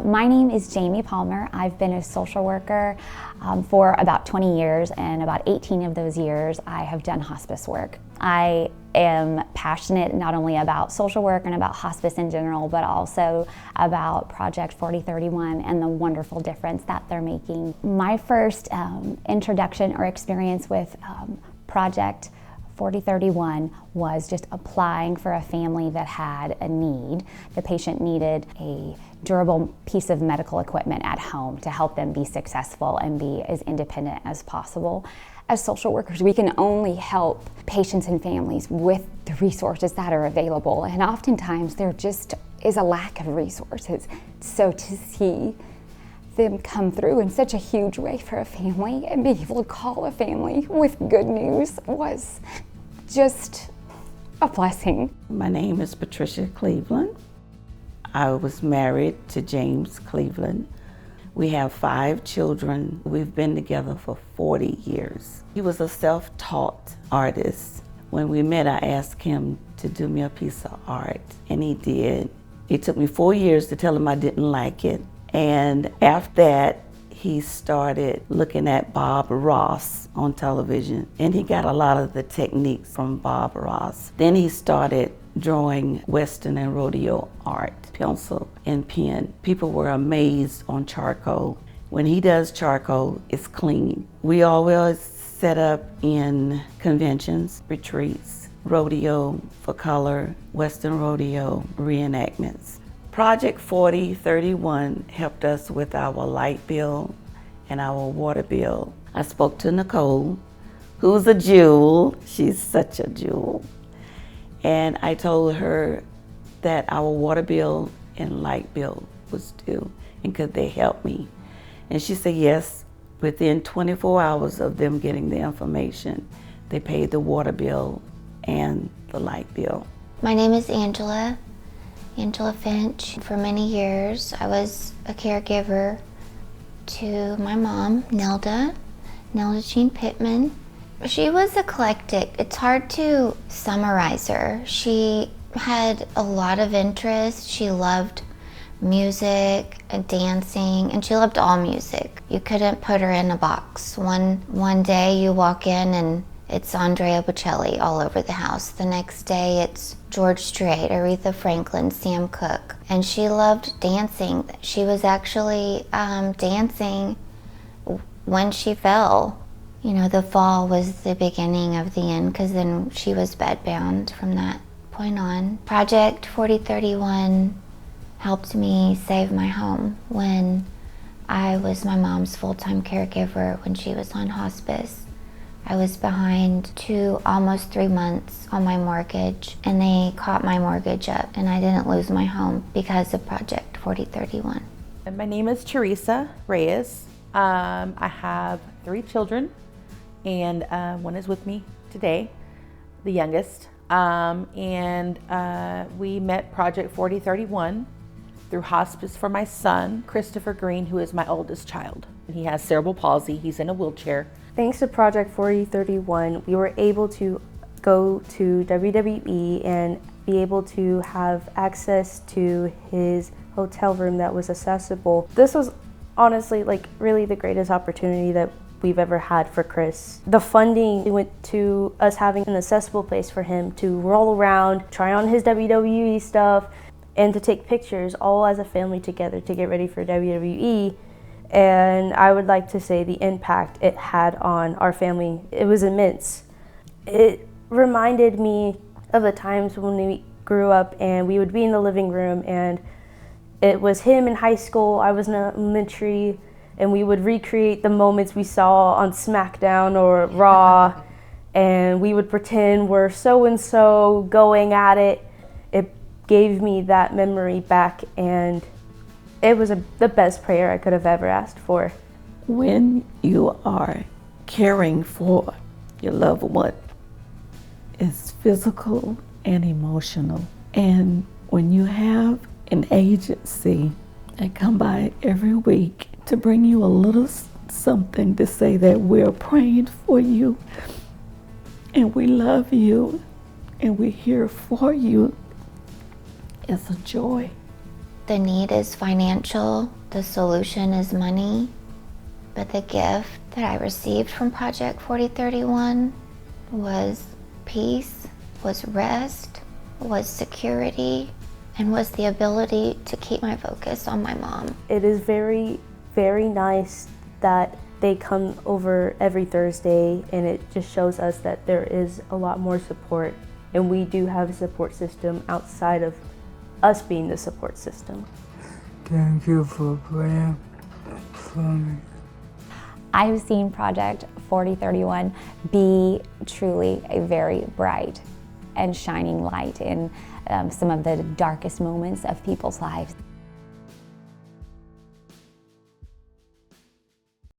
My name is Jaymie Palmer. I've been a social worker for about 20 years, and about 18 of those years I have done hospice work. I am passionate not only about social work and about hospice in general, but also about Project 4031 and the wonderful difference that they're making. My first introduction or experience with Project 4031 was just applying for a family that had a need. The patient needed a durable piece of medical equipment at home to help them be successful and be as independent as possible. As social workers, we can only help patients and families with the resources that are available, and oftentimes there just is a lack of resources. So to see them come through in such a huge way for a family and being able to call a family with good news was just a blessing. My name is Patricia Cleveland. I was married to James Cleveland. We have 5 children. We've been together for 40 years. He was a self-taught artist. When we met, I asked him to do me a piece of art, and he did. It took me 4 years to tell him I didn't like it. And after that, he started looking at Bob Ross on television, and he got a lot of the techniques from Bob Ross. Then he started drawing Western and rodeo art, pencil and pen. People were amazed on charcoal. When he does charcoal, it's clean. We always set up in conventions, retreats, rodeo for color, Western rodeo reenactments. Project 4031 helped us with our light bill and our water bill. I spoke to Nicole, who's a jewel. She's such a jewel. And I told her that our water bill and light bill was due, and could they help me? And she said yes. Within 24 hours of them getting the information, they paid the water bill and the light bill. My name is Angela Finch. For many years, I was a caregiver to my mom, Nelda Jean Pittman. She was eclectic. It's hard to summarize her. She had a lot of interest. She loved music and dancing, and she loved all music. You couldn't put her in a box. One day you walk in and it's Andrea Bocelli all over the house. The next day it's George Strait, Aretha Franklin, Sam Cooke. And she loved dancing. She was actually dancing when she fell. You know, the fall was the beginning of the end, because then she was bedbound from that point on. Project 4031 helped me save my home when I was my mom's full-time caregiver when she was on hospice. I was behind almost 3 months on my mortgage, and they caught my mortgage up, and I didn't lose my home because of Project 4031. My name is Theresa Reyes. I have 3 children, and one is with me today, the youngest. We met Project 4031 through hospice for my son, Christopher Green, who is my oldest child. He has cerebral palsy. He's in a wheelchair. Thanks to Project 4031, we were able to go to WWE and be able to have access to his hotel room that was accessible. This was honestly really the greatest opportunity that we've ever had for Chris. The funding went to us having an accessible place for him to roll around, try on his WWE stuff, and to take pictures all as a family together to get ready for WWE. And I would like to say the impact it had on our family, it was immense. It reminded me of the times when we grew up and we would be in the living room, and it was him in high school, I was in elementary, and we would recreate the moments we saw on SmackDown or Raw, and we would pretend we're so-and-so going at it. It gave me that memory back, and it was the best prayer I could have ever asked for. When you are caring for your loved one, it's physical and emotional. And when you have an agency that come by every week to bring you a little something to say that we're praying for you and we love you and we're here for you, it's a joy the need is financial, the solution is money, but the gift that I received from Project 4031 was peace, was rest, was security, and was the ability to keep my focus on my mom. It is very, very nice that they come over every Thursday, and it just shows us that there is a lot more support, and we do have a support system outside of us being the support system. Thank you for praying for me. I've seen Project 4031 be truly a very bright and shining light in some of the darkest moments of people's lives.